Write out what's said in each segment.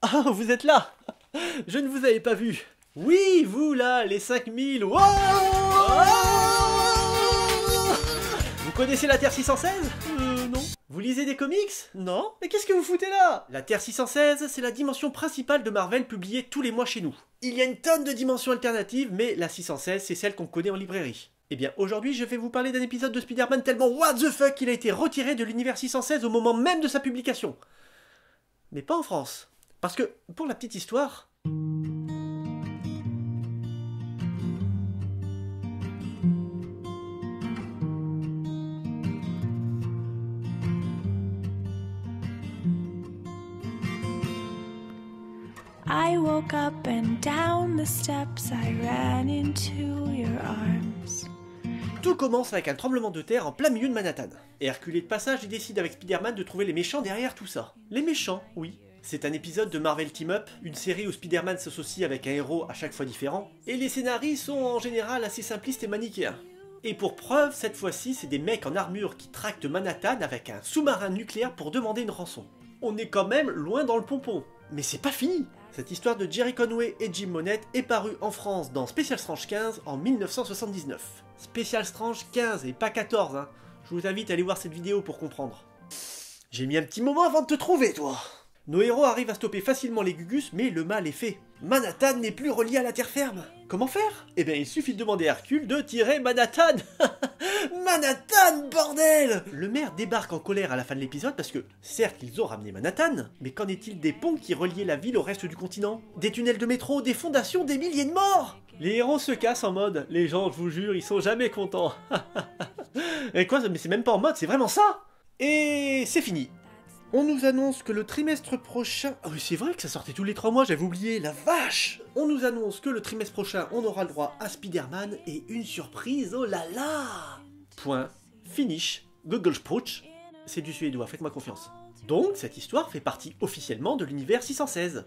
Ah, vous êtes là! Je ne vous avais pas vu. Oui, vous là, les 5000. Wow. Vous connaissez la Terre 616? Non. Vous lisez des comics? Non. Mais qu'est-ce que vous foutez là? La Terre 616, c'est la dimension principale de Marvel publiée tous les mois chez nous. Il y a une tonne de dimensions alternatives, mais la 616, c'est celle qu'on connaît en librairie. Eh bien, aujourd'hui, je vais vous parler d'un épisode de Spider-Man tellement what the fuck qu'il a été retiré de l'univers 616 au moment même de sa publication. Mais pas en France. Parce que, pour la petite histoire... I woke up and down the steps I ran into your arms. Tout commence avec un tremblement de terre en plein milieu de Manhattan. Et Hercule est de passage et décide avec Spider-Man de trouver les méchants derrière tout ça. Les méchants, oui. C'est un épisode de Marvel Team Up, une série où Spider-Man s'associe avec un héros à chaque fois différent, et les scénarios sont en général assez simplistes et manichéens. Et pour preuve, cette fois-ci, c'est des mecs en armure qui tractent Manhattan avec un sous-marin nucléaire pour demander une rançon. On est quand même loin dans le pompon. Mais c'est pas fini! Cette histoire de Jerry Conway et Jim Monette est parue en France dans Special Strange 15 en 1979. Special Strange 15 et pas 14, hein. Je vous invite à aller voir cette vidéo pour comprendre. J'ai mis un petit moment avant de te trouver, toi! Nos héros arrivent à stopper facilement les Gugus, mais le mal est fait. Manhattan n'est plus relié à la terre ferme. Comment faire? Eh bien, il suffit de demander à Hercule de tirer Manhattan. Manhattan, bordel! Le maire débarque en colère à la fin de l'épisode parce que, certes, ils ont ramené Manhattan, mais qu'en est-il des ponts qui reliaient la ville au reste du continent? Des tunnels de métro, des fondations, des milliers de morts! Les héros se cassent en mode, les gens, je vous jure, ils sont jamais contents. Et quoi, mais c'est même pas en mode, c'est vraiment ça! Et c'est fini. On nous annonce que le trimestre prochain... Ah oui, c'est vrai que ça sortait tous les 3 mois, j'avais oublié, la vache! On nous annonce que le trimestre prochain, on aura le droit à Spider-Man et une surprise, oh là là! Point. Finish. Google Sprouch. C'est du suédois, faites-moi confiance. Donc, cette histoire fait partie officiellement de l'univers 616.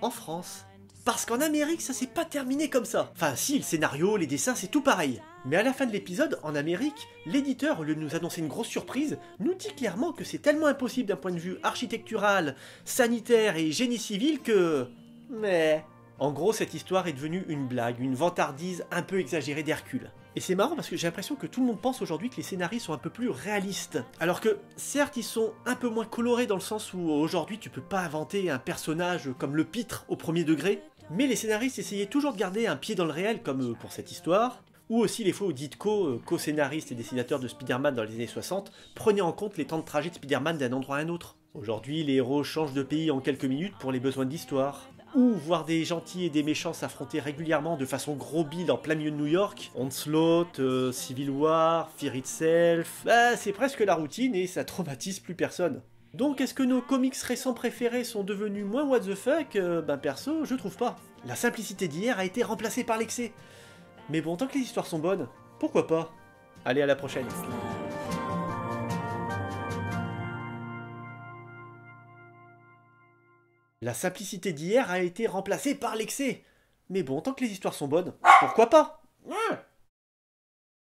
En France. Parce qu'en Amérique, ça s'est pas terminé comme ça. Enfin si, le scénario, les dessins, c'est tout pareil. Mais à la fin de l'épisode, en Amérique, l'éditeur, au lieu de nous annoncer une grosse surprise, nous dit clairement que c'est tellement impossible d'un point de vue architectural, sanitaire et génie civil que... Mais... En gros, cette histoire est devenue une blague, une vantardise un peu exagérée d'Hercule. Et c'est marrant parce que j'ai l'impression que tout le monde pense aujourd'hui que les scénarios sont un peu plus réalistes. Alors que, certes, ils sont un peu moins colorés dans le sens où aujourd'hui tu peux pas inventer un personnage comme le pitre au premier degré, mais les scénaristes essayaient toujours de garder un pied dans le réel, comme pour cette histoire, ou aussi les fois où Ditko, co-scénariste et dessinateur de Spider-Man dans les années 60, prenait en compte les temps de trajet de Spider-Man d'un endroit à un autre. Aujourd'hui, les héros changent de pays en quelques minutes pour les besoins de l'histoire. Ou voir des gentils et des méchants s'affronter régulièrement de façon gros bile en plein milieu de New York. Onslaught, Civil War, Fear Itself... Bah, c'est presque la routine et ça traumatise plus personne. Donc est-ce que nos comics récents préférés sont devenus moins what the fuck? Ben perso, je trouve pas. La simplicité d'hier a été remplacée par l'excès. Mais bon, tant que les histoires sont bonnes, pourquoi pas? Allez, à la prochaine. La simplicité d'hier a été remplacée par l'excès. Mais bon, tant que les histoires sont bonnes, pourquoi pas?